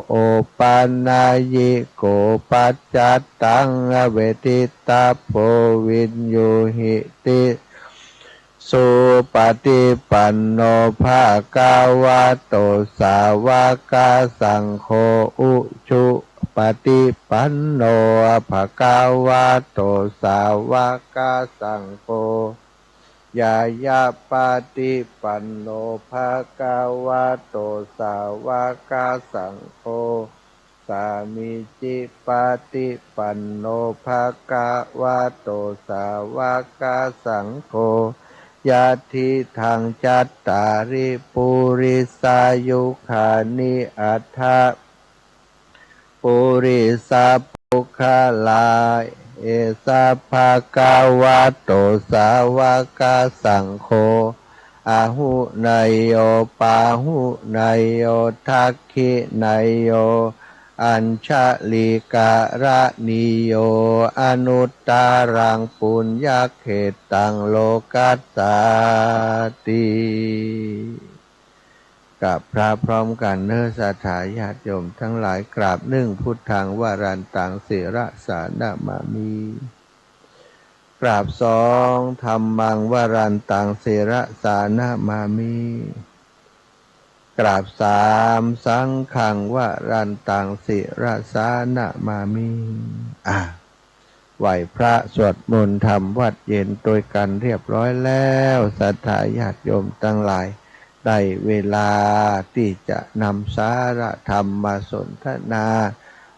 โอปันนายโกปัจจัตตังเวทิตาโพวินโยหิติสุปฏิปันโนภะคะวะโตสาวกสังโฆอุชุปฏิปันโนภะคะวะโตสาวกสังโฆยายาปฏิปันโนภะคะวะโตสาวกสังโฆสามิจิปฏิปันโนภะคะวะโตสาวกสังโฆยะทิทังจัตตาริปุริสายุขานิอัฏฐปุริสปุคลาเอสะภะคะวะโตสาวกสังโฆอาหุนายโยปาหุนายโยทักขินายโยอัญชลิการะนิโยอนุตตรังปุญญเขตังโลกัสสาติกับพระพร้อมกันเนื้อสัทธาญาติโยมทั้งหลายกราบพุทธังวารันตังศิระสานามามิกราบธัมมังวารันตังศิระสานามามิกราบสังฆังวารันตังศิระสานามามิไหวพระสวดมนต์ทำวัดเย็นโดยกันเรียบร้อยแล้วศรัทธาญาติโยมทั้งหลายได้เวลาที่จะนำสาระธรรมมาสนทนา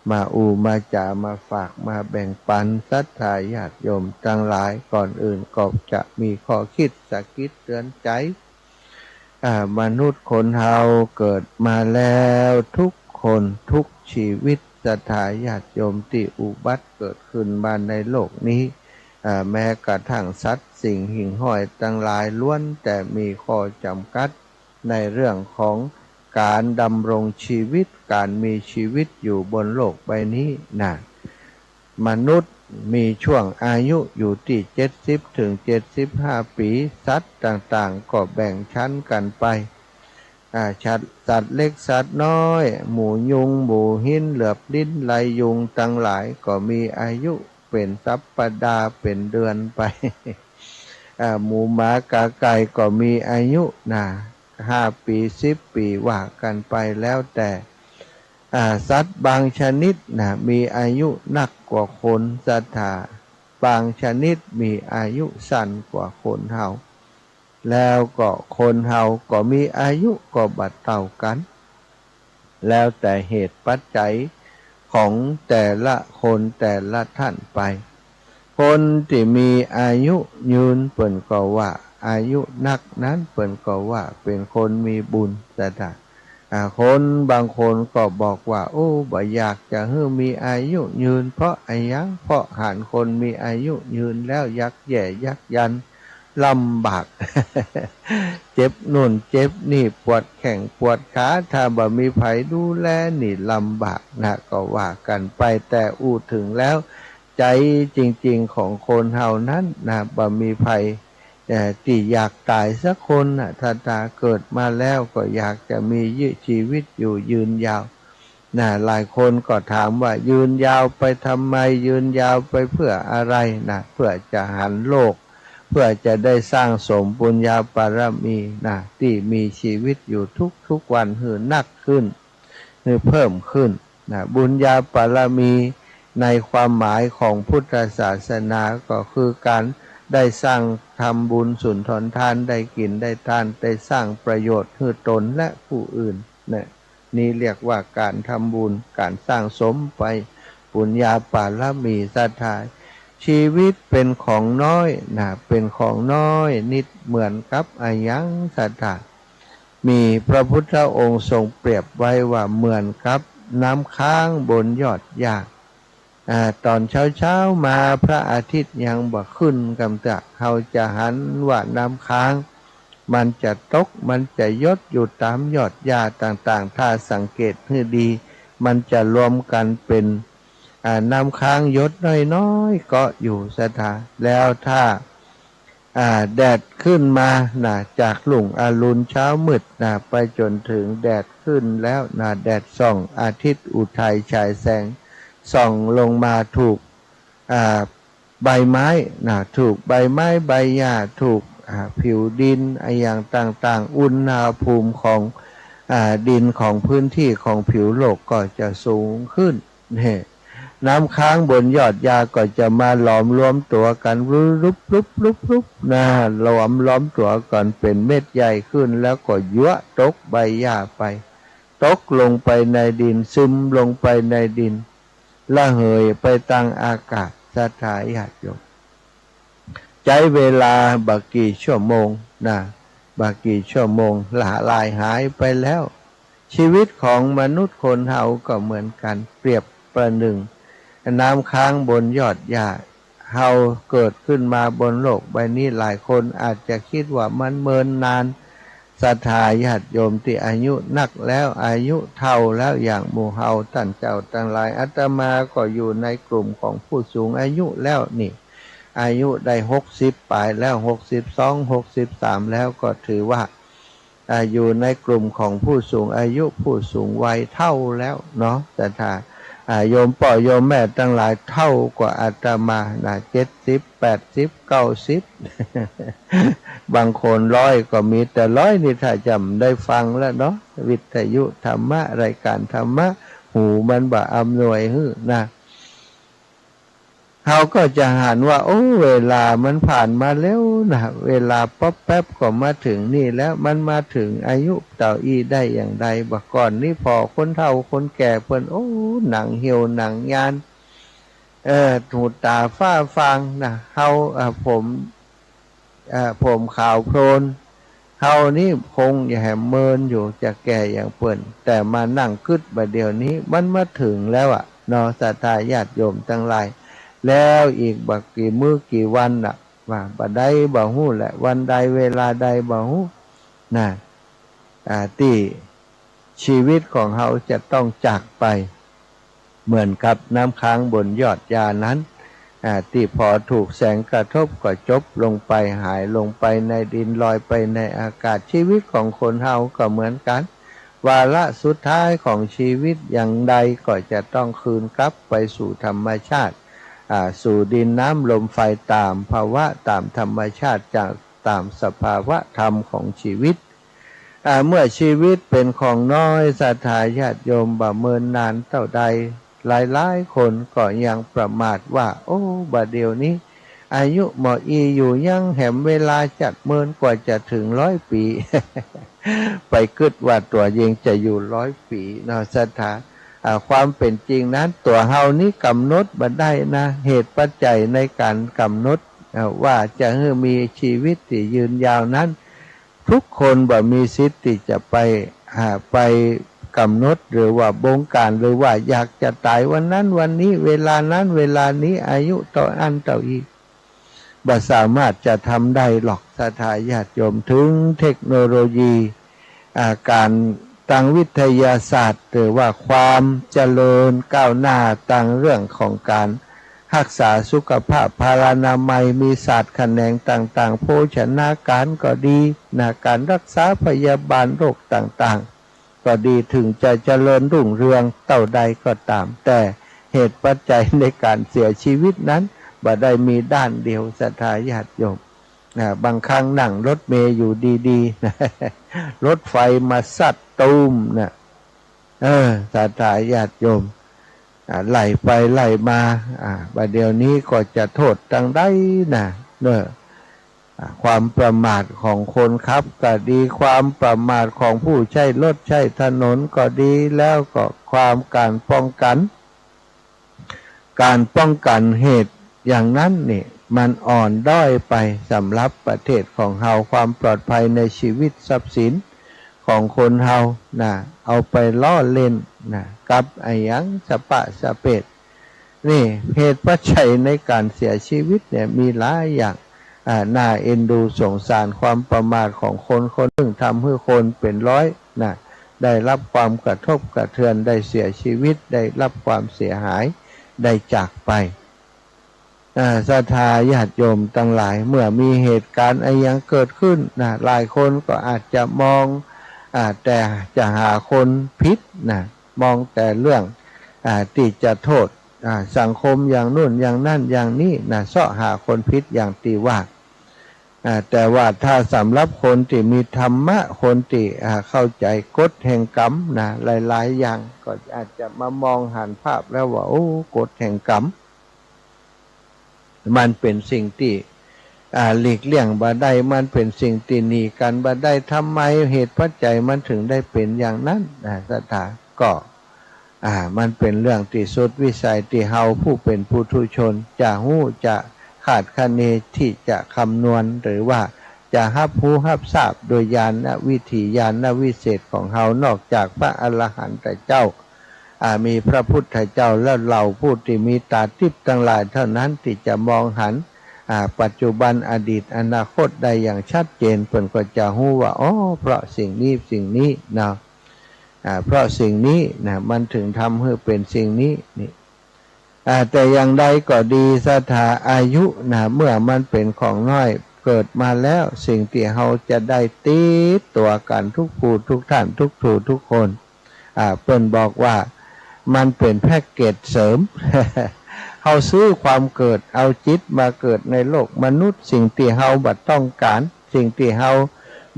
มามาจามาฝากมาแบ่งปันศรัทธาญาติโยมทั้งหลายก่อนอื่นก็จะมีข้อคิดสะกิดเตือนใจมนุษย์คนเฮาเกิดมาแล้วทุกคนทุกชีวิตศรัทธาญาติโยมที่อุบัติเกิดขึ้นมาในโลกนี้แม้กระทั่งสัตว์สิ่งหิ่งห้อยทั้งหลายล้วนแต่มีข้อจำกัดในเรื่องของการดำรงชีวิตการมีชีวิตอยู่บนโลกใบนี้มนุษย์มีช่วงอายุอยู่ที่70 ถึง 75 ปีสัตว์ต่างๆก็แบ่งชั้นกันไปสัตว์เล็กสัตว์น้อยหมูยุงหมูหินเหลือบลิ้นไหลยุงทั้งหลายก็มีอายุเป็นสัปดาห์เป็นเดือนไปหมูหมากาไก่ก็มีอายุ5 ปี10 ปีว่ากันไปแล้วแต่สัตว์บางชนิดมีอายุนักกว่าคนสัตว์บางชนิดมีอายุสั้นกว่าคนเฮาแล้วก็คนเฮาก็มีอายุก็บัดเท่ากันแล้วแต่เหตุปัจจัยของแต่ละคนแต่ละท่านไปคนที่มีอายุยืนเปิ่นก็ว่าอายุนักนั้นเปิ่นก็ว่าเป็นคนมีบุญแต่คนบางคนก็บอกว่าโอ้บ่อยากจะให้มีอายุยืนเพราะอะไรยังเพราะหันคนมีอายุยืนแล้วยักแย่ยักยันลำบาก เจ็บนู่นเจ็บนี่ปวดแข้งปวดขาถ้าบ่มีไผดูแลนี่ลำบากก็ว่ากันไปแต่ถึงแล้วใจจริงๆของคนเฮานั้นบ่มีไผที่อยากตายสักคนถ้าเกิดมาแล้วก็อยากจะมีชีวิตอยู่ยืนยาวหลายคนก็ถามว่ายืนยาวไปทำไมยืนยาวไปเพื่ออะไรเพื่อจะหันโลกเพื่อจะได้สร้างสมบุญญาบารมีที่มีชีวิตอยู่ทุกวันหือนักขึ้นหือเพิ่มขึ้นบุญญาบารมีในความหมายของพุทธศาสนาก็คือการได้สร้างทำบุญสุนทรทานได้กินได้ทานได้สร้างประโยชน์ให้ตนและผู้อื่นนี่เรียกว่าการทำบุญการสร้างสมไปบุญญาบารมีศรัทธาชีวิตเป็นของน้อยเป็นของน้อยนิดเหมือนกับอายังศรัทธามีพระพุทธองค์ทรงเปรียบไว้ว่าเหมือนกับน้ำค้างบนยอดหญ้าตอนเช้ามาพระอาทิตย์ยังบ่ขึ้นกำจัดเขาจะหันว่าน้ำค้างมันจะตกมันจะยศอยู่ตามยอดหญ้าต่างๆถ้าสังเกตให้ดีมันจะรวมกันเป็นน้ำค้างยศน้อยๆก็อยู่สถาแล้วถ้า แดดขึ้นมาจากรุ่งอรุณเช้ามืดไปจนถึงแดดขึ้นแล้วแดดส่องอาทิตย์อุทัยฉายแสงส่องลงมาถูกใบไม้ถูกใบไม้ใบหญ้าถูกผิวดินอย่างต่างๆอุณหภูมิของดินของพื้นที่ของผิวโลกก็จะสูงขึ้นเนี่ยน้ำค้างบนยอดหญ้าก็จะมาหลอมรวมตัวกันรุบหลอมตัวกันเป็นเม็ดใหญ่ขึ้นแล้วก็ยั่วตกใบหญ้าไปตกลงไปในดินซึมลงไปในดินละเหยไปตั้งอากาศศรัทธาญาติโยมใช้เวลาบักกี่ชั่วโมงบักกี่ชั่วโมงลายหายไปแล้วชีวิตของมนุษย์คนเฮาก็เหมือนกันเปรียบประหนึ่งน้ำค้างบนยอดหญ้าเฮาเกิดขึ้นมาบนโลกใบนี้หลายคนอาจจะคิดว่ามันเมินนานศรัทธาญาติโยมที่อายุนักแล้วอายุเท่าแล้วอย่างหมู่เฮาท่านเจ้าทั้งหลายอาตมาก็อยู่ในกลุ่มของผู้สูงอายุแล้วนี่อายุได้60ปลายแล้ว62 63แล้วก็ถือว่าอยู่ในกลุ่มของผู้สูงอายุผู้สูงวัยเท่าแล้วเนาะแต่ถ้าโยมพ่อโยมแม่ทั้งหลายเท่ากว่าอาตมา70 80 90บางคน100ก็มีแต่100นี่ถ้าจำได้ฟังแล้วเนาะวิทยุธรรมะรายการธรรมะหูมันบ่อำนวยเขาก็จะหันว่าโอ้เวลามันผ่านมาแล้วเวลาป๊อบแป๊บก็มาถึงนี่แล้วมันมาถึงอายุเต่าอีได้อย่างไรบ่ก่อนนี่พอคนเฒ่าคนแก่เพิ่นโอ้หนังเหี่ยวหนังยานหูตาฝ้าฟางเฮาผมขาวโพลนเฮานี่คงอย่าแหมเมินอยู่จะแก่อย่างเพิ่นแต่มานั่งกึดบัดเดี๋ยวนี้มันมาถึงแล้วนอศรัทธาญาติโยมทั้งหลายแล้วอีกบักกี่มื้อกี่วันว่าบัดใดบ่ฮู้แหละวันใดเวลาใดบ่ฮู้ที่ชีวิตของเฮาจะต้องจากไปเหมือนกับน้ำค้างบนยอดหญ้านั้นที่พอถูกแสงกระทบก็จบลงไปหายลงไปในดินลอยไปในอากาศชีวิตของคนเฮาก็เหมือนกันวาระสุดท้ายของชีวิตอย่างใดก็จะต้องคืนกลับไปสู่ธรรมชาติสู่ดินน้ำลมไฟตามภาวะตามธรรมชาติจากตามสภาวะธรรมของชีวิตเมื่อชีวิตเป็นของน้อยศรัทธาญาติโยมบ่เมินนานเท่าใดหลายคนก็ยังประมาทว่าโอ้บัดเดี๋ยวนี้อายุหมออีอยู่ยังแหมเวลาจัดเมินกว่าจะถึง100 ปี ไปคิดว่าตัวเองจะอยู่100 ปีศรัทธาความเป็นจริงนั้นตัวเฮานี้กำหนดบ่ได้เหตุปัจจัยในการกำหนดว่าจะมีชีวิตที่ยืนยาวนั้นทุกคนบ่มีสิทธิ์ที่จะไปกำหนดหรือว่าบงการหรือว่าอยากจะตายวันนั้นวันนี้เวลานั้นเวลานี้อายุต่ออันต่ออีกบ่สามารถจะทำได้หรอกศรัทธาญาติโยมถึงเทคโนโลยีการทางวิทยาศาสตร์หรือว่าความเจริญก้าวหน้าทางเรื่องของการรักษาสุขภาพพลานามัยมีศาสตร์แขนงต่างๆโภชนาการก็ดีการรักษาพยาบาลโรคต่างๆก็ดีถึงจะเจริญรุ่งเรืองเท่าใดก็ตามแต่เหตุปัจจัยในการเสียชีวิตนั้นบ่ได้มีด้านเดียวศรัทธาญาติโยมบางครั้งนั่งรถเมล์อยู่ดีๆรถไฟมาซัดตูมศรัทธาญาติโยมไหลไปไหลมาบัดเดี๋ยวนี้ก็จะโทษทางใดความประมาทของคนขับก็ดีความประมาทของผู้ใช้รถใช้ถนนก็ดีแล้วก็ความการป้องกันเหตุอย่างนั้นนี่มันอ่อนด้อยไปสำหรับประเทศของเฮาความปลอดภัยในชีวิตทรัพย์สินของคนเฮาเอาไปล้อเล่นกับไอ้ยังสปะสะเปดนี่เหตุปัจจัยในการเสียชีวิตเนี่ยมีหลายอย่างน่าเอ็นดูสงสารความประมาทของคนคนหนึ่งทำให้คนเป็นร้อยได้รับความกระทบกระเทือนได้เสียชีวิตได้รับความเสียหายได้จากไป ศรัทธาญาติโยมทั้งหลายเมื่อมีเหตุการณ์อะไรยังเกิดขึ้นหลายคนก็อาจจะมองแต่จะหาคนผิดมองแต่เรื่องที่จะโทษสังคมอย่างนู่นอย่างนั่นอย่างนี้เสาะหาคนผิดอย่างตีว่าแต่ว่าถ้าสำหรับคนที่มีธรรมะคนที่เข้าใจกฎแห่งกรรมหลายๆอย่างก็อาจจะมามองหันภาพแล้วว่าโอ้กฎแห่งกรรมมันเป็นสิ่งที่หลีกเลี่ยงบ่ได้มันเป็นสิ่งที่หนีกันบ่ได้ทำไมเหตุปัจจัยมันถึงได้เป็นอย่างนั้นศรัทธาก็มันเป็นเรื่องที่สุดวิสัยที่เฮาผู้เป็นปุถุชนจะหู้จะขาดคะเนที่จะคำนวณหรือว่าจะรับรู้รับทราบโดยญาณวิถีญาณวิเศษของเฮานอกจากพระอรหันตเจ้ามีพระพุทธเจ้าและเหล่าผู้ที่มีตาทิพย์ทั้งหลายเท่านั้นที่จะมองหันปัจจุบันอดีตอนาคตได้อย่างชัดเจนเพิ่นก็จะรู้ว่าอ๋อเพราะสิ่งนี้นะเพราะสิ่งนี้มันถึงทำให้เป็นสิ่งนี้นี่แต่อย่างใดก็ดีศรัทธาอายุเมื่อมันเป็นของน้อยเกิดมาแล้วสิ่งที่เราจะได้ติดตัวกันทุกผู้ทุกท่านทุกผู้ทุกคนเพิ่นบอกว่ามันเป็นแพ็กเกจเสริม เราซื้อความเกิดเอาจิตมาเกิดในโลกมนุษย์สิ่งที่เราบัดต้องการสิ่งที่เรา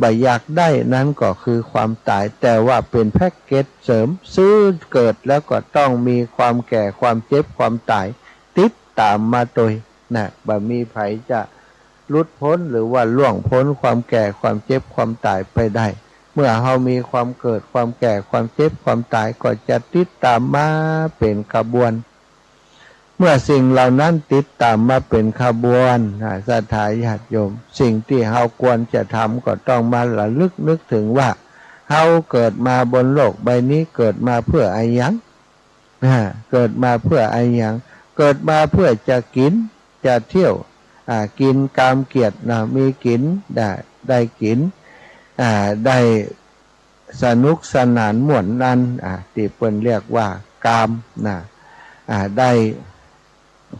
บัดอยากได้นั้นก็คือความตายแต่ว่าเป็นแพ็กเกจเสริมซื้อเกิดแล้วก็ต้องมีความแก่ความเจ็บความตายติดตามมาโดยบ่มีไผจะหลุดพ้นหรือว่าล่วงพ้นความแก่ความเจ็บความตายไปได้เมื่อเรามีความเกิดความแก่ความเจ็บความตายก็จะติดตามมาเป็นขบวนเมื่อสิ่งเหล่านั้นติดตามมาเป็นขบวนศรัทธาญาติโยมสิ่งที่เราควรจะทำก็ต้องมาระลึกนึกถึงว่าเราเกิดมาบนโลกใบนี้เกิดมาเพื่ออะไรยังเกิดมาเพื่ออะไรยังเกิดมาเพื่อจะกินจะเที่ยวกินกามเกียรติมีกินได้กินได้สนุกสนานม่วนนั้นที่เปิ้นเรียกว่ากามได้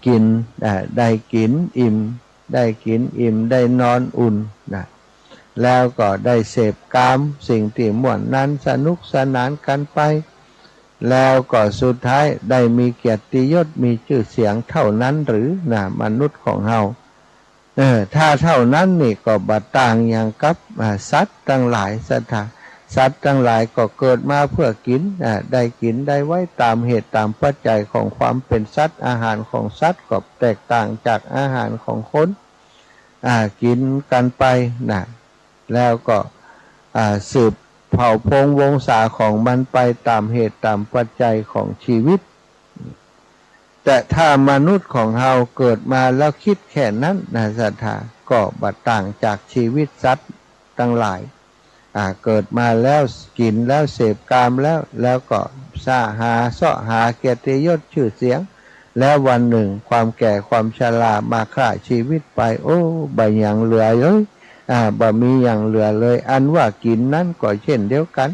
กินได้กินอิ่มได้กินอิ่มได้นอนอุ่นแล้วก็ได้เสพกามสิ่งที่ม่วนนั้นสนุกสนานกันไปแล้วก็สุดท้ายได้มีเกียรติยศมีชื่อเสียงเท่านั้นหรือมนุษย์ของเฮาถ้าเท่านั้นนี่ก็บ่ต่างอย่างกับสัตว์ทั้งหลายสัตว์ทั้งหลายก็เกิดมาเพื่อกินได้กินได้ไว้ตามเหตุตามปัจจัยของความเป็นสัตว์อาหารของสัตว์ก็แตกต่างจากอาหารของคนกินกันไปแล้วก็สืบเผ่าพงวงศาของมันไปตามเหตุตามปัจจัยของชีวิตแต่ถ้ามนุษย์ของเราเกิดมาแล้วคิดแค่นั้นศรัทธาก็บ่ต่างจากชีวิตสัตว์ทั้งหลายเกิดมาแล้วกินแล้วเสพกามแล้วก็เสาะหาเกียรติยศชื่อเสียงแล้ววันหนึ่งความแก่ความชรามาฆ่าชีวิตไปโอ้บ่ยังเหลือเลยบ่มีอย่างเหลือเลยอันว่ากินนั้นก็เช่นเดียวกัน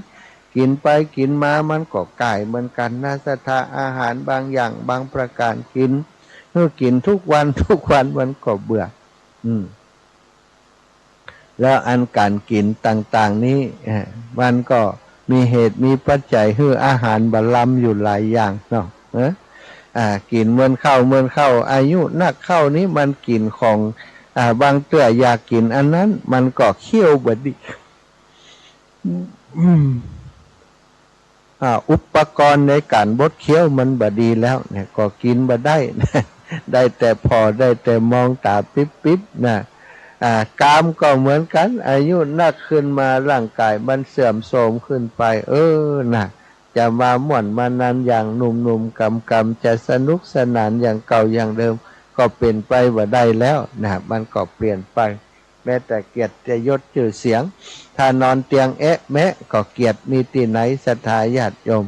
กินไปกินมามันก็กายเหมือนกันศรัทธาอาหารบางอย่างบางประการกินเมื่อกินทุกวันมันก็เบื่อแล้วอันการกินต่างๆนี้มันก็มีเหตุมีปัจจัยให้อาหารบำรุงอยู่หลายอย่างเนาะกินเหมือนข้าวอายุนักเข้านี้มันกินของบางเตื้ออยากกินอันนั้นมันก็เคี้ยวบดีอุปกรณ์ในการบดเคี้ยวมันบดีแล้วเนี่ยก็กินบ่ได้ ได้แต่พอได้แต่มองตาปิ๊บกามก็เหมือนกันอายุนักขึ้นมาร่างกายมันเสื่อมโทรมขึ้นไปจะมาม่วนมานานอย่างหนุ่มกำจะสนุกสนานอย่างเก่าอย่างเดิมก็เปลี่ยนไปบ่ได้แล้วมันก็เปลี่ยนไปแม้แต่เกียรติยศชื่อเสียงถ้านอนเตียงแมะก็เกียรติมีที่ไหนศรัทธาญาติโยม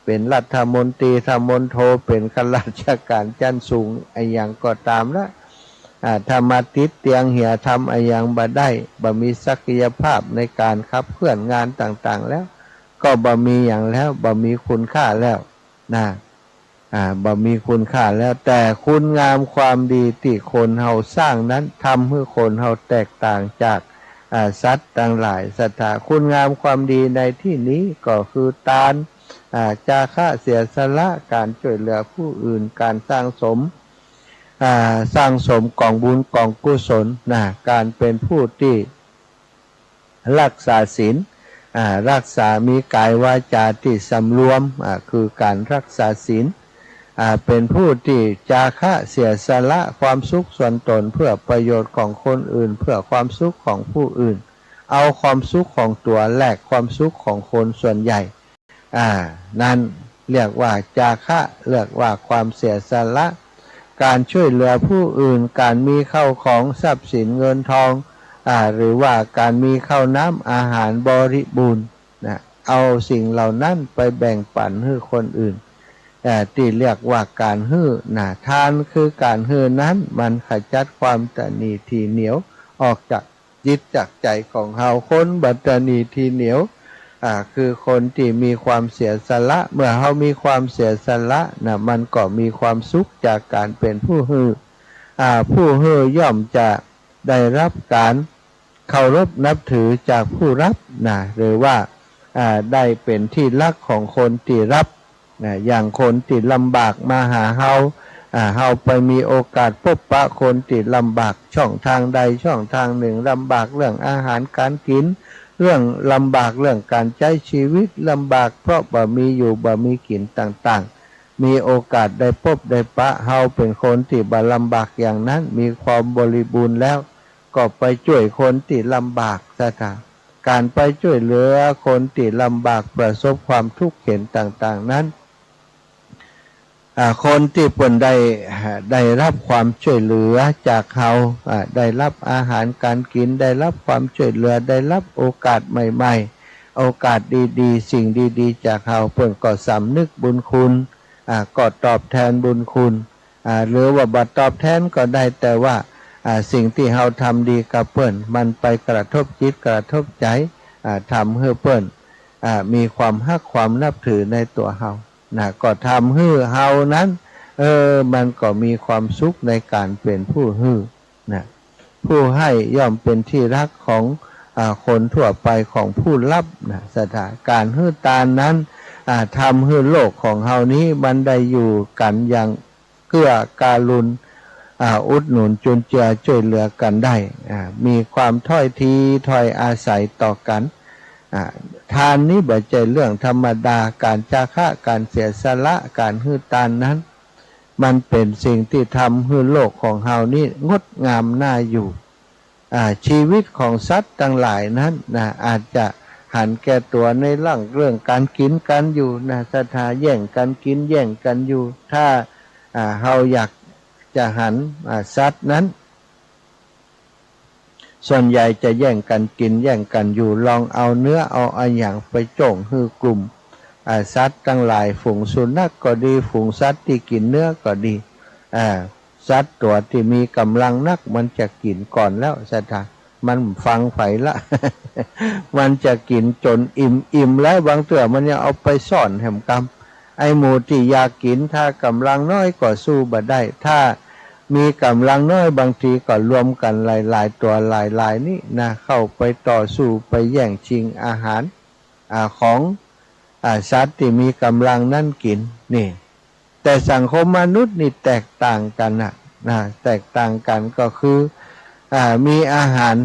เป็นรัฐมนตรีธรรมนโทเป็นข้าราชการชั้นสูงไอ้อย่างก็ตามละถ้ามาติดเตียงเหี่ยทำอะไรอย่างบ่ได้บ่มีศักยภาพในการขับเคลื่อนงานต่างๆแล้วก็บ่มีอย่างแล้วบ่มีคุณค่าแล้ว บ่มีคุณค่าแล้วแต่คุณงามความดีที่คนเฮาสร้างนั้นทำให้คนเฮาแตกต่างจากสัตว์ต่างหลายศรัทธาคุณงามความดีในที่นี้ก็คือทานจาคะเสียสละการช่วยเหลือผู้อื่นการสร้างสมกองบุญกองกุศลการเป็นผู้ที่รักษาศีลรักษามีกายวาจาที่สำรวมคือการรักษาศีลเป็นผู้ที่จาคะเสียสละความสุขส่วนตนเพื่อประโยชน์ของคนอื่นเพื่อความสุขของผู้อื่นเอาความสุขของตัวแลกความสุขของคนส่วนใหญ่นั่นเรียกว่าจาคะเรียกว่าความเสียสละการช่วยเหลือผู้อื่นการมีเข้าของทรัพย์สินเงินทองหรือว่าการมีข้าวน้ำอาหารบริบูรณ์เอาสิ่งเหล่านั้นไปแบ่งปันให้คนอื่นที่เรียกว่าการฮื้อทานคือการฮื้อนั้นมันขจัดความตนีทีเหนียวออกจากจิตจากใจของเฮาคนบัตนีทีเหนียวคือคนที่มีความเสียสละเมื่อเฮามีความเสียสละมันก็มีความสุขจากการเป็นผู้ฮื้อผู้ฮื้อย่อมจะได้รับการเคารพนับถือจากผู้รับหรือว่าได้เป็นที่รักของคนที่รับอย่างคนที่ลำบากมาหาเฮาไปมีโอกาสพบปะคนที่ลำบากช่องทางใดช่องทางหนึ่งลำบากเรื่องอาหารการกินเรื่องลำบากเรื่องการใช้ชีวิตลำบากเพราะบ่มีอยู่บ่มีกินต่างๆมีโอกาสได้พบได้ปะเฮาเป็นคนที่บ่ลำบากอย่างนั้นมีความบริบูรณ์แล้วก็ไปช่วยคนที่ลำบากซะค่ะการไปช่วยเหลือคนที่ลำบากประสบความทุกข์เข็ญต่างๆนั้นคนที่เพิ่นได้รับความช่วยเหลือจากเขาได้รับอาหารการกินได้รับความช่วยเหลือได้รับโอกาสใหม่ๆโอกาสดีๆสิ่งดีๆจากเขาเพิ่นก็สำนึกบุญคุณก็ตอบแทนบุญคุณหรือว่าบ่ตอบแทนก็ได้แต่ว่าสิ่งที่เราทำดีกับเพิ่นมันไปกระทบจิตกระทบใจทำให้เพิ่นมีความฮักความนับถือในตัวเราก็ทำให้เฮานั้นมันก็มีความสุขในการเป็นผู้ฮื้อผู้ให้ย่อมเป็นที่รักของคนทั่วไปของผู้รับสถานการฮื้อตานนั้นทำให้โลกของเฮานี้มันได้อยู่กันอย่างเกื้อกูลอุดหนุนจุนเจือช่วยเหลือกันได้มีความถ้อยทีถ้อยอาศัยต่อกันทานนี้บ่ใช่เรื่องธรรมดาการจาคะการเสียสละการฮื้อตานนั้นมันเป็นสิ่งที่ทำให้โลกของเฮานี้งดงามน่าอยู่ชีวิตของสัตว์ทั้งหลายนั้นอาจจะหันแก่ตัวในเรื่องการกินกันอยู่สถาแย่งกันกินแย่งกันอยู่ถ้าเฮาอยากจะหันสัตว์นั้นส่วนใหญ่จะแย่งกันกินแย่งกันอยู่ลองเอาเนื้อเอาอย่างไปโจ่งคือกลุ่มสัตว์ทั้งหลายฝูงสุนัขก็ดีฝูงสัตว์ที่กินเนื้อก็ดีสัตว์ตัวที่มีกำลังนักมันจะกินก่อนแล้วสัตว์มันฟังไฟละ มันจะกินจนอิ่มแล้วบางตัวมันยังเอาไปซ่อนแหมกำไอหมูที่อยากกินถ้ากำลังน้อยก็สู้บ่ได้ถ้ามีกำลังน้อยบางทีก็รวมกันหลายๆตัวหลายๆนี่เข้าไปต่อสู้ไปแย่งชิงอาหารของสัตว์ที่มีกำลังนั่นกินนี่แต่สังคมมนุษย์นี่แตกต่างกันแตกต่างกันก็คือมีอาหาร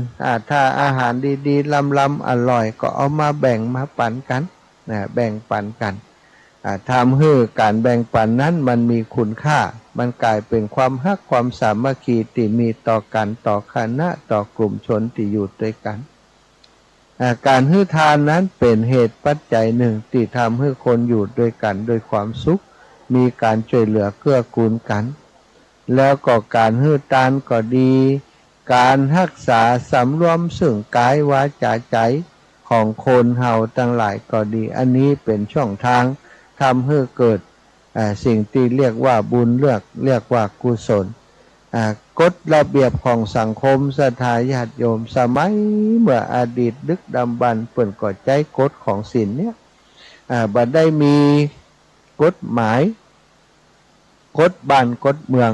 ถ้าอาหารดีๆล้ำๆอร่อยก็เอามาแบ่งมาปันกันแบ่งปันกันทำให้การแบ่งปันนั้นมันมีคุณค่ามันกลายเป็นความฮักความสามัคคีที่มีต่อกันต่อคณะต่อกลุ่มชนที่อยู่ด้วยกันการให้ทานนั้นเป็นเหตุปัจจัยหนึ่งที่ทำให้คนอยู่ด้วยกันโดยความสุขมีการช่วยเหลือเกื้อกูลกันแล้วก็การให้ทานก็ดีการรักษาสำรวมซึ่งกายวาจาใจของคนเฮาทั้งหลายก็ดีอันนี้เป็นช่องทางทำให้เกิดสิ่งที่เรียกว่าบุญเรียกว่ากุศลกฎระเบียบของสังคมศรัทธาญาติโยมสมัยเมื่ออดีตดึกดำบรรพ์เปิ่นก็ใจกฎของศีลเนี่ยบ่ได้มีกฎหมาย กฎบ้านกฎเมือง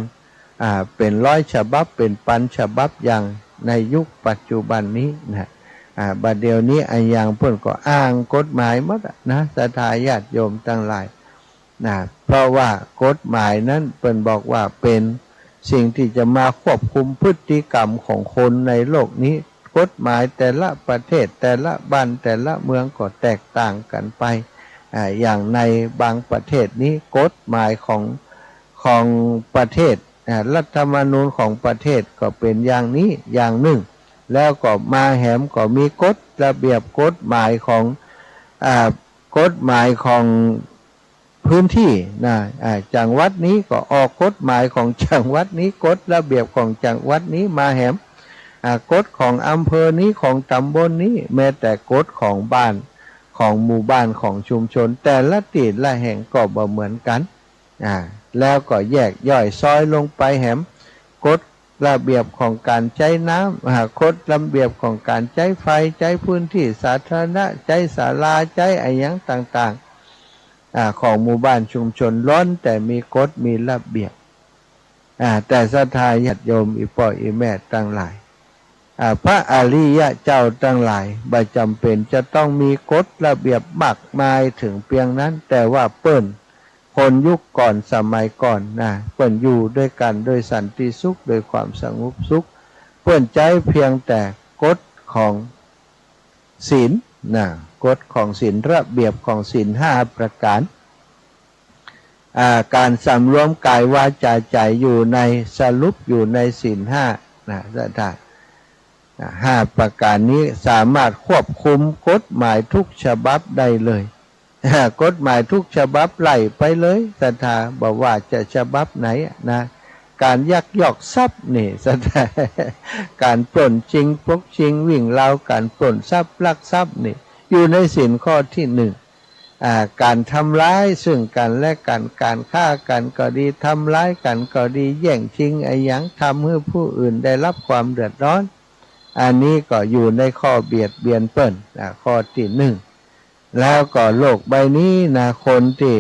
เป็นร้อยฉบับเป็นพันฉบับอย่างในยุคปัจจุบันนี้นะบัดเดี๋ยวนี้อย่างเพิ่นก็อ้างกฎหมายหมดนะศรัทธาญาติโยมทั้งหลายนะเพราะว่ากฎหมายนั้นเพิ่นบอกว่าเป็นสิ่งที่จะมาควบคุมพฤติกรรมของคนในโลกนี้กฎหมายแต่ละประเทศแต่ละบ้านแต่ละเมืองก็แตกต่างกันไปอย่างในบางประเทศนี้กฎหมายของประเทศรัฐธรรมนูญของประเทศก็เป็นอย่างนี้อย่างหนึ่งแล้วก็มาแหมก็มีกฎระเบียบกฎหมายของกฎหมายของพื้นที่นะจังหวัดนี้ก็ออกกฎหมายของจังหวัดนี้กฎระเบียบของจังหวัดนี้มาแหมกฎของอำเภอนี้ของตำบลนี้แม้แต่กฎของบ้านของหมู่บ้านของชุมชนแต่ละที่ละแห่งก็บ่เหมือนกันแล้วก็แยกย่อยซอยลงไปแหมกฎระเบียบของการใช้น้ำกฎระเบียบของการใช้ไฟใช้พื้นที่สาธารณะใช้ศาลาใช้อะไรอย่างต่างๆของหมู่บ้านชุมชนล้นแต่มีกฎมีระเบียบแต่ศรัทธาญาติโยมอีพ่ออีแม่ทั้งหลายพระอริยะเจ้าทั้งหลายบ่จำเป็นจะต้องมีกฎระเบียบมากมายถึงเพียงนั้นแต่ว่าเปิ้นคนยุคก่อนสมัยก่อนนะเปิ้นอยู่ด้วยกันโดยสันติสุขโดยความสงบสุขเปิ้นใจเพียงแต่กฎของศีลนะกฎของศีลระเบียบของศีล5ประการการสำรวมกายวาจาใจอยู่ในสรุปอยู่ในศีล5นะได้5ประการนี้สามารถควบคุมกฎหมายทุกฉบับได้เลยกฎหมายทุกฉบับไล่ไปเลยศรัทธาบอกว่าจะฉบับไหนนะการยักยอกทรัพย์นี่ศรัทธาการปล้นชิงพกชิงวิ่งราวการปล้นทรัพย์ลักทรัพย์นี่อยู่ในศีลข้อที่1การทำร้ายซึ่งกันและกันการฆ่ากันก็ดีทำร้ายกันก็ดีแย่งชิงอะไรอย่างทำให้ผู้อื่นได้รับความเดือดร้อนอันนี้ก็อยู่ในข้อเบียดเบียนเปิ้นข้อที่1แล้วก็โลกใบนี้นะคนที่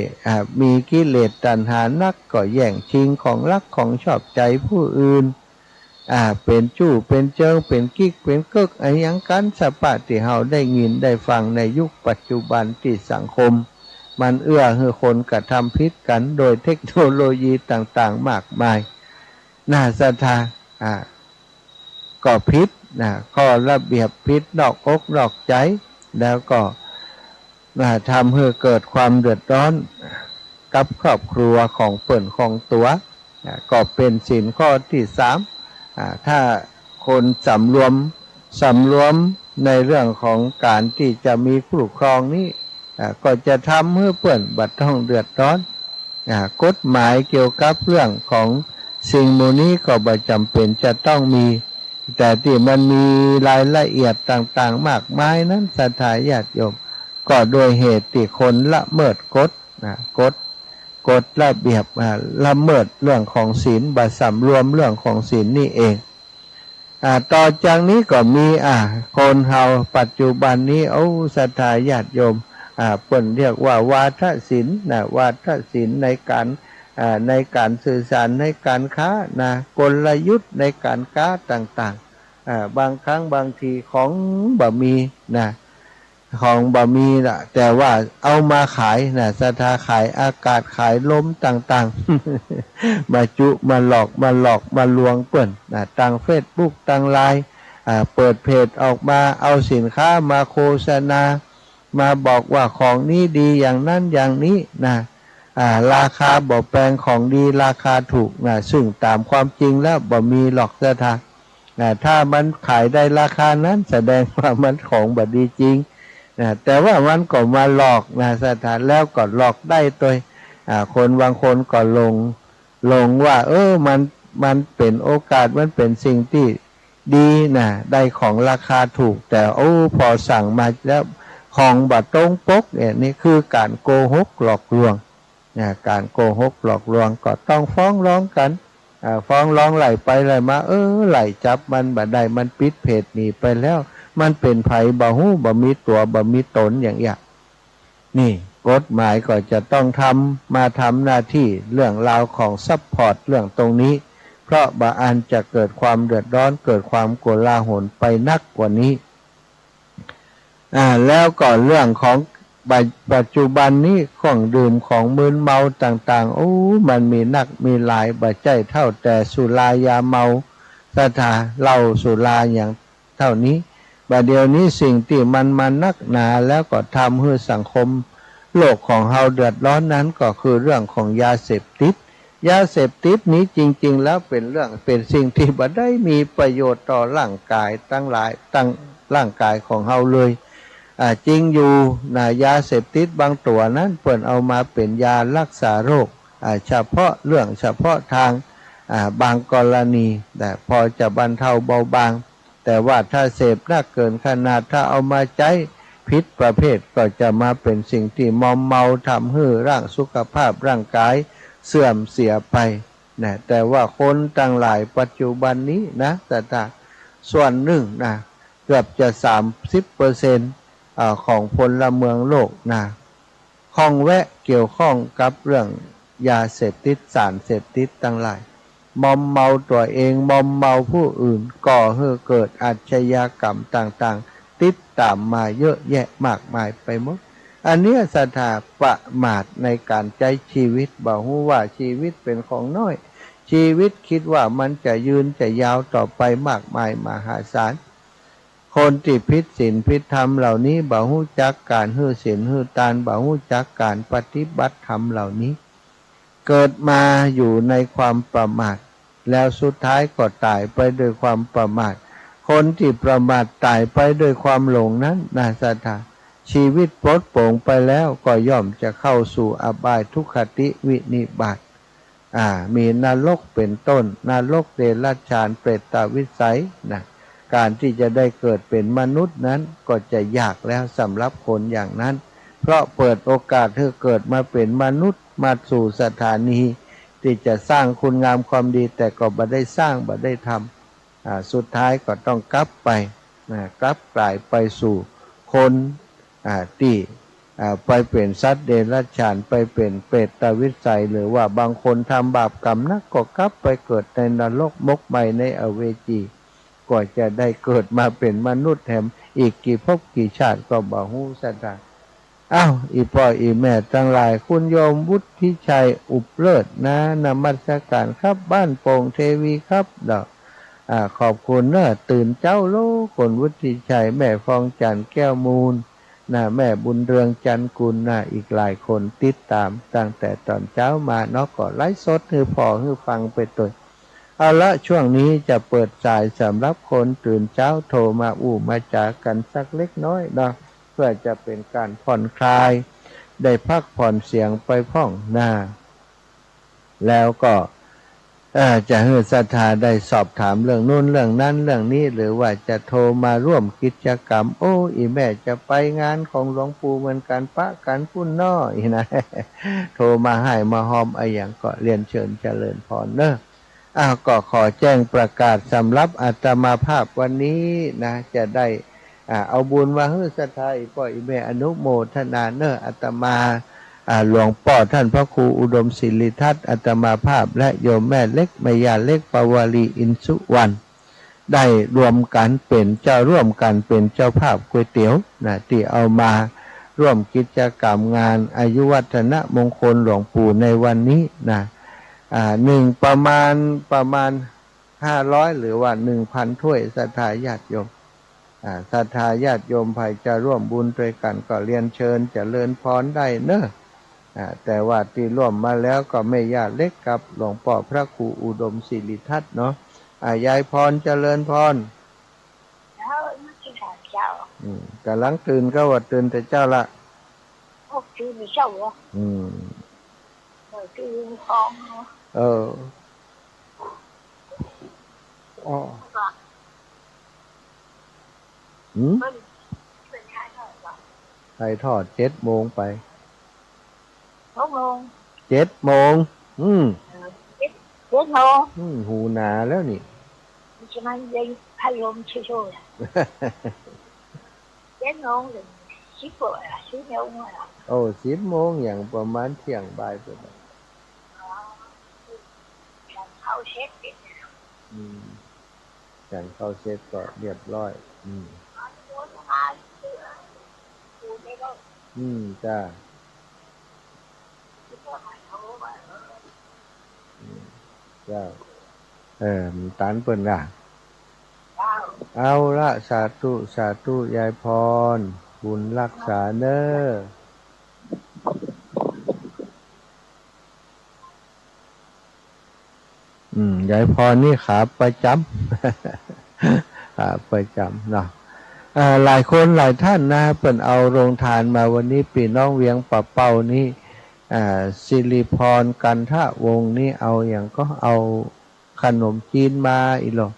มีกิเลสตัณหานักก็แย่งชิงของรักของชอบใจผู้อื่นเป็นจู้เป็นเจิงเป็นกิ๊กเป็นเกิกอะไรอย่างกันสภาพที่เฮาได้ยินได้ฟังในยุคปัจจุบันที่สังคมมันเอื้อให้คนกระทำผิดกันโดยเทคโนโลยีต่างๆมากมายน่าศรัทธาก็ผิดข้อระเบียบผิดนอกอกนอกใจแล้วก็ทำให้เกิดความเดือดร้อนกับครอบครัวของเปิ่นของตัวก็เป็นศีลข้อที่3ถ้าคนสำรวมในเรื่องของการที่จะมีผู้ครองนี้ก็จะทำให้เปิ่นบัดต้องเดือดร้อนกฎหมายเกี่ยวกับเรื่องของสิ่งโมนี้ก็บ่จำเป็นจะต้องมีแต่ที่มันมีรายละเอียดต่างๆมากมายนั้นศรัทธาญาติโยมก็โดยเหตุที่คนละเมิดกฎระเบียบละเมิดเรื่องของศีลบ่สำรวมเรื่องของศีลนี่เองต่อจากนี้ก็มีคนเฮาปัจจุบันนี้ศรัทธาญาติโยมเพิ่นเรียกว่าวาทศิลป์วาทศิลป์ในการสื่อสารในการค้ากลยุทธ์ในการค้าต่างๆบางครั้งบางทีของบ่มีของบ่มีแต่ว่าเอามาขายศรัทธาขายอากาศขายลมต่างๆมาจุมาหลอกมาลวงเปิ้นทางเฟซบุ๊กทางไลน์เปิดเพจออกมาเอาสินค้ามาโฆษณามาบอกว่าของนี้ดีอย่างนั้นอย่างนี้ราคาบ่แพงของดีราคาถูกซึ่งตามความจริงแล้วบ่มีหรอกศรัทธาถ้ามันขายได้ราคานั้นแสดงว่ามันของบ่ดีจริงแต่ว่ามันก็มาหลอกศรัทธาแล้วก็หลอกได้ตัวคนบางคนก็ลงว่ามันเป็นโอกาสมันเป็นสิ่งที่ดีได้ของราคาถูกแต่พอสั่งมาแล้วของบ่ตรงปกนี่คือการโกหกหลอกลวงการโกหกหลอกลวงก็ต้องฟ้องร้องกันฟ้องร้องไหลไปไหลมาไหลจับมันบ่ได้มันปิดเพจหนีไปแล้วมันเป็นไผบ่ฮู้บ่มีตัวบ่มีตนอย่างนี่ กฎหมายก็จะต้องมาทำหน้าที่เรื่องราวของซัพพอร์ตเรื่องตรงนี้เพราะบางอันจะเกิดความเดือดร้อนเกิดความโกลาหลไปนักกว่านี้แล้วก็เรื่องของปัจจุบันนี้ของดื่มของมึนเมาต่างๆโอ้มันมีนักมีหลายบัจจัยเท่าแต่สุรายาเมาสถาเหล้าสุราอย่างเท่านี้บัดเดี๋ยวนี้สิ่งที่มันนักหนาแล้วก็ทำให้สังคมโลกของเฮาเดือดร้อนนั้นก็คือเรื่องของยาเสพติดยาเสพติดนี้จริงๆแล้วเป็นสิ่งที่บ่ได้มีประโยชน์ต่อร่างกายตั้งร่างกายของเฮาเลยจริงอยู่ยาเสพติดบางตัวนั้นเปิดเอามาเป็นยารักษาโรคเฉพาะเรื่องเฉพาะทางบางกรณีแต่พอจะบรรเทาเบาบางแต่ว่าถ้าเสพหนักเกินขนาดถ้าเอามาใช้พิษประเภทก็จะมาเป็นสิ่งที่มอมเมาทำให้สุขภาพร่างกายเสื่อมเสียไปนะแต่ว่าคนต่างหลายปัจจุบันนี้นะแต่ส่วนหนึ่งนะเกือบจะ30%ของพลเมืองโลกนะข้องแวะเกี่ยวข้องกับเรื่องยาเสพติดสารเสพติดต่างหลายมอมเมาตัวเองมอมเมาผู้อื่นก่อให้เกิดอาชญากรรมต่างๆติดตามมาเยอะแยะมากมายไปหมดอันนี้สถาประมาทในการใช้ชีวิตบอกว่าชีวิตเป็นของน้อยชีวิตคิดว่ามันจะยืนจะยาวต่อไปมากมายมหาศาลคนที่ผิดศีลผิดธรรมเหล่านี้บ่ฮู้จักการฮื้อศีลฮื้อทานบ่ฮู้จักการปฏิบัติธรรมเหล่านี้เกิดมาอยู่ในความประมาทแล้วสุดท้ายก็ตายไปด้วยความประมาทคนที่ประมาทตายไปด้วยความหลงนั้นน่าสะท้านชีวิตปลดโปร่งไปแล้วก็ย่อมจะเข้าสู่อบายทุกขติวินิบาตมีนรกเป็นต้นนรกเดรัจฉานเปรตวิสัยนะการที่จะได้เกิดเป็นมนุษย์นั้นก็จะยากแล้วสำหรับคนอย่างนั้นเพราะเปิดโอกาสให้เกิดมาเป็นมนุษย์มาสู่สถานีที่จะสร้างคุณงามความดีแต่ก็บ่ได้สร้างบ่ได้ทำสุดท้ายก็ต้องกลับไปกลับกลายไปสู่คนที่ไปเป็นสัตว์เดรัจฉานไปเป็นเปรตวิสัยหรือว่าบางคนทำบาปกรรมนักก็กลับไปเกิดในนรกมกไหม้ในอเวจีกว่าจะได้เกิดมาเป็นมนุษย์แถมอีกกี่ภพกี่ชาติก็บ่ฮู้สัตว์อ้าวอีพ่ออีแม่ทั้งหลายคุณโยมวุฒิชัยอุบเลิศนะนมัสการครับบ้านโป่งเทวีครับดอกขอบคุณเนอะตื่นเจ้าโลคนวุฒิชัยแม่ฟองจันทร์แก้วมูลแม่บุญเรืองจันกุลอีกหลายคนติดตามตั้งแต่ตอนเช้ามาเนาะก็ไลฟ์สดให้พอให้ฟังไปตัวเอาละช่วงนี้จะเปิดสายสำหรับคนตื่นเช้าโทรมามาจากกันสักเล็กน้อยเนาะเพื่อจะเป็นการผ่อนคลายได้พักผ่อนเสียงไปพ่องหน้าแล้วก็จะให้ศรัทธาได้สอบถามเรื่องนู้นเรื่องนั้นเรื่องนี้หรือว่าจะโทรมาร่วมกิจกรรมอีแม่จะไปงานของหลวงปู่เหมือนกันปะกันพุ่นน้อยนะโทรมาให้มาหอมอย่างก็เรียนเชิญเจริญพรเนอะก็ขอแจ้งประกาศสำหรับอาตมาภาพวันนี้นะจะได้เอาบุญมาให้ศรัทธาอีกพ่ออีแม่อนุโมทนาเนอะอาตมาหลวงพ่อท่านพระครูอุดมศิริทัตน์อาตมาภาพและโยมแม่เล็กแม่ย่าเล็กปวารีอินสุวรรณได้รวมกันเป็นร่วมกันเป็นเจ้าภาพก๋วยเตี๋ยวนะที่เอามาร่วมกิจกรรมงานอายุวัฒนมงคลหลวงปู่ในวันนี้นะประมาณ500หรือว่า 1,000 ถ้วยศรัทธาญาติโยมศรัทธาญาติโยมภัยจะร่วมบุญด้วยกันก็เรียนเชิญเจริญพรได้เนอะแต่ว่าที่ร่วมมาแล้วก็ไม่ญาติเล็กกับหลวงพ่อพระครูอุดมศิริทัตน์เนาะยายพรเจริญพรกำลังตื่นก็ว่าตื่นแต่เจ้าละตื่นเช้าเหรอตื่นพร้อมถ่ายทอด7 โมงไป6 โมง7 โมง7 โมงหูหนาแล้วนี่ใช่ไหมยังพัดลมช่วย7 โมงเลย ชิบเปิดชิบเนี้ยอุ้งอ่ะ โอ้10 โมงอย่างประมาณเที่ยงบ่ายเป็น เข้าเช็คดิ ฉันเข้าเช็คก็เรียบร้อยจ้าจ้ามีตันเปิ่นล่ะเอาละสาธุสาธุยายพรบุญรักษาเน้อยายพรนี่ขาประจำ ขาประจำเนาะหลายคนหลายท่านนะเปิ่นเอาโรงทานมาวันนี้ปีน้องเวียงปะเป่านี่สิริพรกันทะวงศ์นี่เอาอย่างก็เอาขนมจีนมาอีหรอ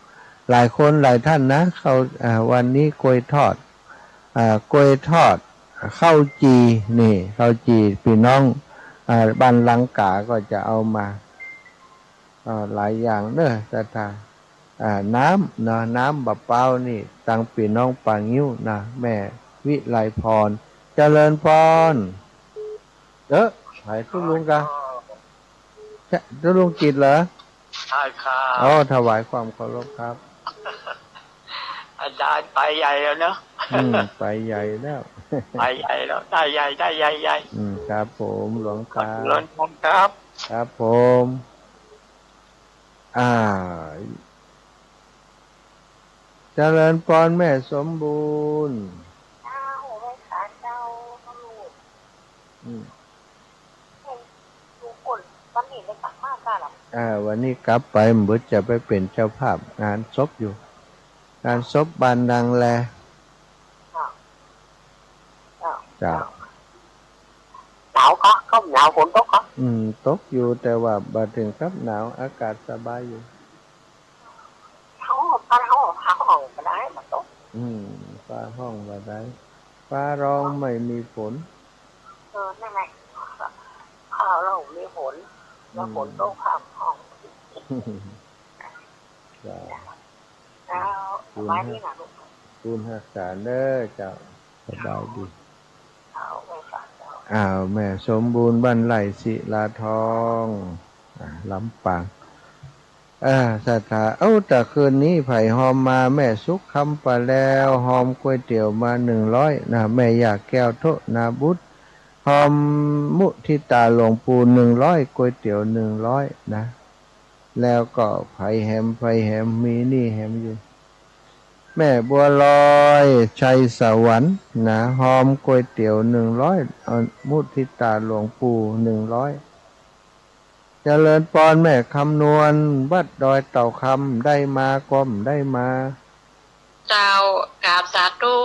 หลายคนหลายท่านนะเขาวันนี้กล้วยทอดข้าวจีนี่ข้าวจีพี่น้องบ้านลังกาก็จะเอามาหลายอย่างเนอะศรัทธาน้ำนะน้ำบะเป้านี่ตังพี่น้องปางยิ้วนะแม่วิไลพรเจริญพรหายทุลุงกะทุลุงจิตเหรอใช่ครับอ๋อถวายความเคารพครับอาจารย์ไปใหญ่แล้วเนอะไปใหญ่แล้วไปใหญ่แล้วได้ใหญ่ครับผมหลวงตาหลวงพ่อครับครับผมเจริญพรแม่สมบูรณ์วันนี้กลับไปมบุจะไปเป็นเจ้าภาพงานศพอยู่งานศพบานดังแลจ้าหนาวก็หนาวฝนตกก็ตกอยู่แต่ว่าบ่ถึงครับหนาวอากาศสบายอยู่เขาห้องก็ได้มาตกฟ้าห้องบ่ได้ฟ้าร้องไม่มีฝนนั่นไงข้าวเรามีฝนแล้วฝนตกข้ามห้องคุณรักษาเด้อเจ้าสบายดีแม่สมบูรณ์บ้านไร่ศิลาทองลำปางศรัทธาแต่คืนนี้ไผ่หอมมาแม่สุขคำปะแล้วหอมก๋วยเตี๋ยวมา100นะแม่อยากแก้วโทนาบุตรหอมมุทิตาหลวงปู่100ก๋วยเตี๋ยว100นะแล้วก็ไผ่แฮมมีนี่แฮมอยู่แม่บัวลอยชัยสวรรค์นะหอมก๋วยเตี๋ยว100มุทิตาหลวงปู่100เจริญพรแม่คำนวณวัดดอยเต่าคำได้มาก้มได้มาเจ้ากราบสาธุ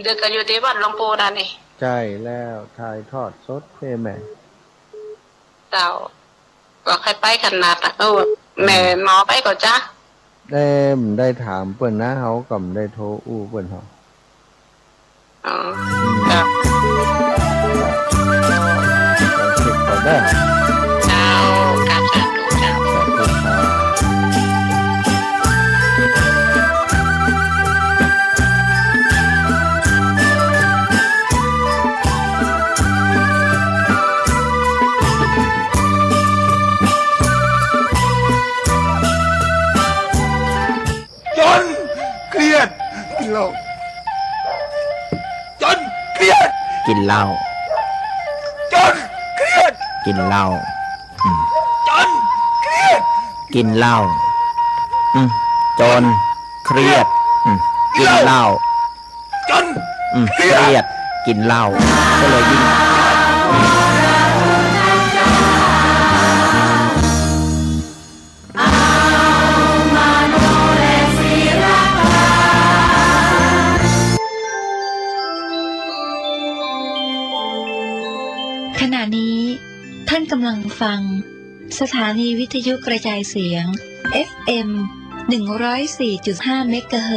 เดือนกันอยู่ที่วัดหลวงปู่นั่นนี่ใช่แล้วถ่ายทอดสดให้แม่เจ้าก็ใครไปขนาดแม่หมอไปก่อนจ้ะได้ถามเปิ้นนะเฮาก็ได้โทรเปิ้นเฮาจ้ะเช็คก่อนได้เจ้ากราบสาธุเจ้ากินเหล้าจนเครียดกินเหล้าจนเครียดกินเหล้าจนเครียดกินเหล้าจนเครียดกินเหล้าก็เลยยิ่งขณะนี้ท่านกำลังฟังสถานีวิทยุกระจายเสียง FM 104.5 เมกะเฮิรตซ์